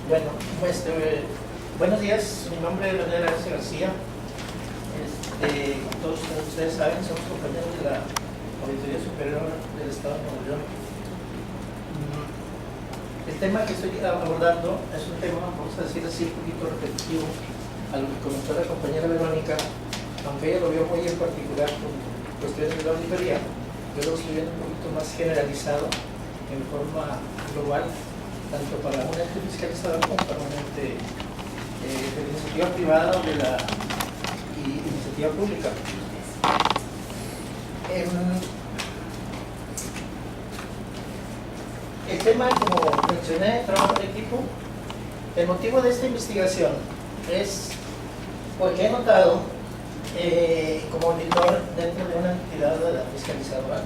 Bueno, buenos días, mi nombre es Daniel García. Como todos ustedes saben, somos compañeros de la Auditoría Superior del Estado de Nuevo León. El tema que estoy abordando es un tema, vamos a decir así, un poquito repetitivo a lo que comentó la compañera Verónica, aunque ella lo vio muy en particular con cuestiones de la auditoría. Yo lo estoy viendo un poquito más generalizado, en forma global, tanto para un ente fiscalizador como para un ente de iniciativa privada o de la iniciativa pública. El tema, como mencioné, trabajo en equipo. El motivo de esta investigación es porque he notado, como auditor dentro de una entidad de la fiscalizadora,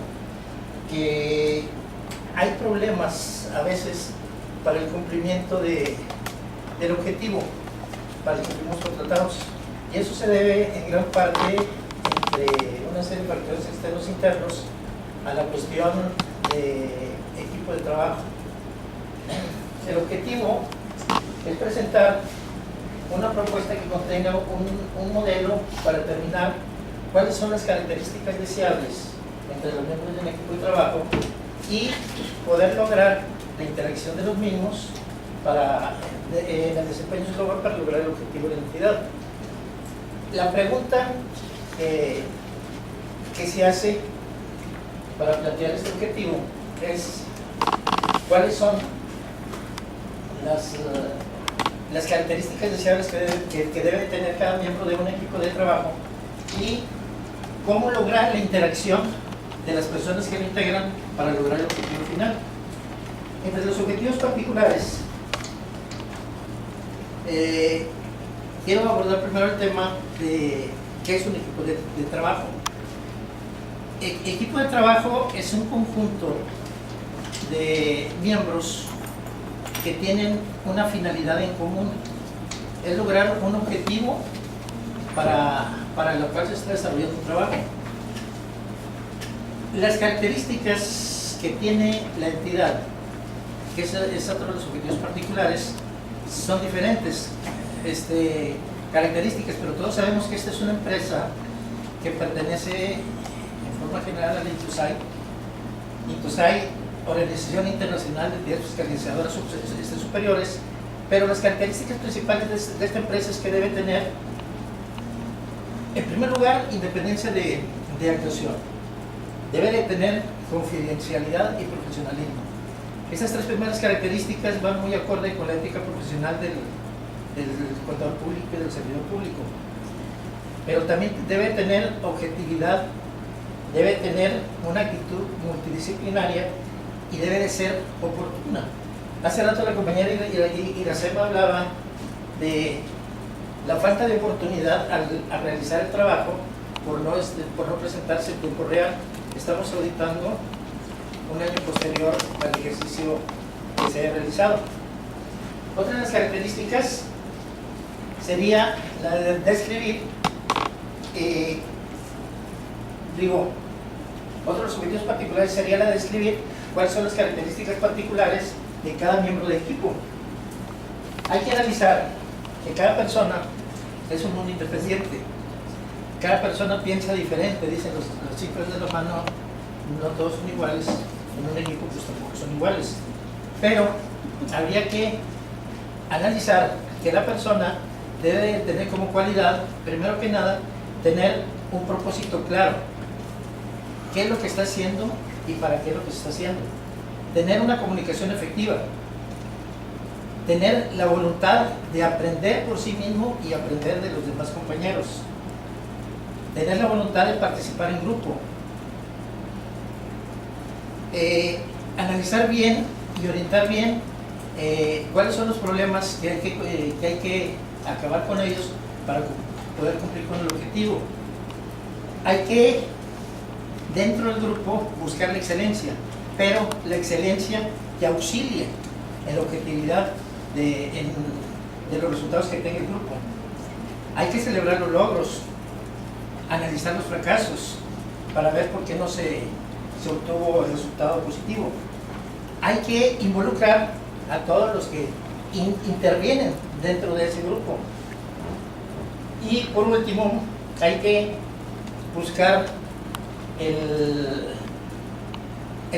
que hay problemas a veces para el cumplimiento del objetivo para el que fuimos contratados, y eso se debe en gran parte, entre una serie de factores externos e internos, a la cuestión de equipo de trabajo. El objetivo es presentar una propuesta que contenga un modelo para determinar cuáles son las características deseables entre los miembros de un equipo de trabajo y poder lograr la interacción de los mismos en el desempeño global para lograr el objetivo de la entidad. La pregunta que se hace para plantear este objetivo es cuáles son las características deseables que debe tener cada miembro de un equipo de trabajo y cómo lograr la interacción de las personas que lo integran para lograr el objetivo final. Entre los objetivos particulares, quiero abordar primero el tema de qué es un equipo de trabajo. Equipo de trabajo es un conjunto de miembros que tienen una finalidad en común, es lograr un objetivo para lo cual se está desarrollando un trabajo. Las características que tiene la entidad, que es otro de los objetivos particulares, son diferentes características, pero todos sabemos que esta es una empresa que pertenece en forma general a la INTUSAI. INTUSAI, Organización Internacional de Entidades Fiscalizadoras Superiores, pero las características principales de esta empresa es que debe tener, en primer lugar, independencia de actuación. Debe de tener confidencialidad y profesionalismo. Estas tres primeras características van muy acorde con la ética profesional del contador público y del servidor público. Pero también debe tener objetividad, debe tener una actitud multidisciplinaria y debe de ser oportuna. Hace rato la compañera Iracema hablaba de la falta de oportunidad al realizar el trabajo por no presentarse en tiempo real. Estamos auditando un año posterior al ejercicio que se haya realizado. Otra de las características sería la de describir, otro de los objetivos particulares sería la de describir cuáles son las características particulares de cada miembro del equipo. Hay que analizar que cada persona es un mundo independiente. Cada persona piensa diferente, dicen los cifras de la mano, no todos son iguales, en un equipo pues tampoco son iguales. Pero habría que analizar que la persona debe tener como cualidad, primero que nada, tener un propósito claro. ¿Qué es lo que está haciendo y para qué es lo que se está haciendo? Tener una comunicación efectiva. Tener la voluntad de aprender por sí mismo y aprender de los demás compañeros. Tener la voluntad de participar en grupo. Analizar bien y orientar bien cuáles son los problemas que hay que acabar con ellos para poder cumplir con el objetivo. Hay que, dentro del grupo, buscar la excelencia, pero la excelencia que auxilie en la objetividad de los resultados que tenga el grupo. Hay que celebrar los logros, analizar los fracasos para ver por qué no se obtuvo el resultado positivo. Hay que involucrar a todos los que intervienen dentro de ese grupo. Y por último, hay que buscar el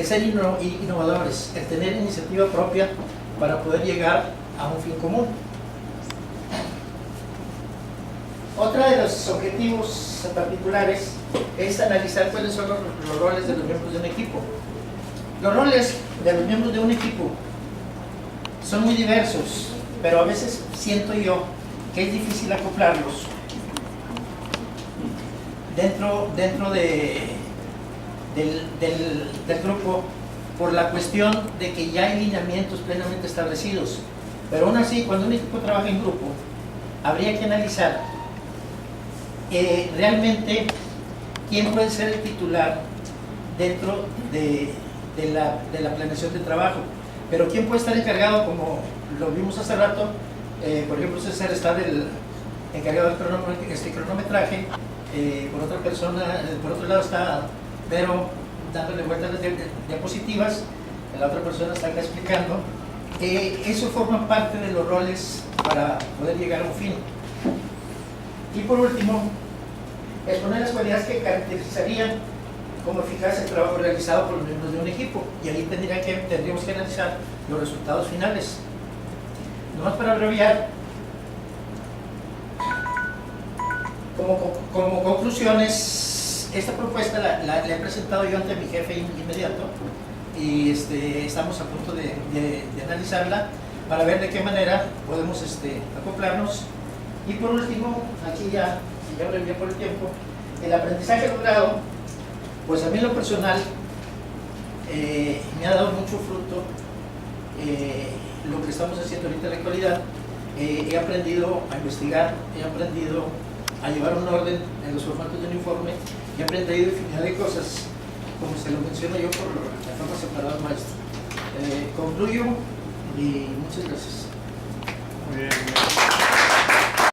ser innovadores, el tener iniciativa propia para poder llegar a un fin común. Otra de los objetivos particulares es analizar cuáles son los roles de los miembros de un equipo. Los roles de los miembros de un equipo son muy diversos, pero a veces siento yo que es difícil acoplarlos dentro del grupo, por la cuestión de que ya hay lineamientos plenamente establecidos. Pero aún así, cuando un equipo trabaja en grupo, habría que analizar realmente quién puede ser el titular dentro de la planeación de trabajo, pero quién puede estar encargado, como lo vimos hace rato. Por ejemplo, César está encargado del cronometraje, por otra persona, por otro lado está Vero dándole vueltas a las diapositivas, la otra persona está acá explicando. Eso forma parte de los roles para poder llegar a un fin. Y por último, exponer las cualidades que caracterizarían como eficaz el trabajo realizado por los miembros de un equipo, y ahí tendríamos que analizar los resultados finales. Nomás para abreviar, como conclusiones, esta propuesta la he presentado yo ante mi jefe inmediato, y estamos a punto de analizarla para ver de qué manera podemos acoplarnos. Y por último, aquí ya abrevié por el tiempo, el aprendizaje logrado, pues a mí en lo personal me ha dado mucho fruto lo que estamos haciendo ahorita en la actualidad. He aprendido a investigar, he aprendido a llevar un orden en los formatos de un informe, y he aprendido infinidad de cosas, como se lo menciono yo por la forma separada maestro. Concluyo y muchas gracias. Muy bien.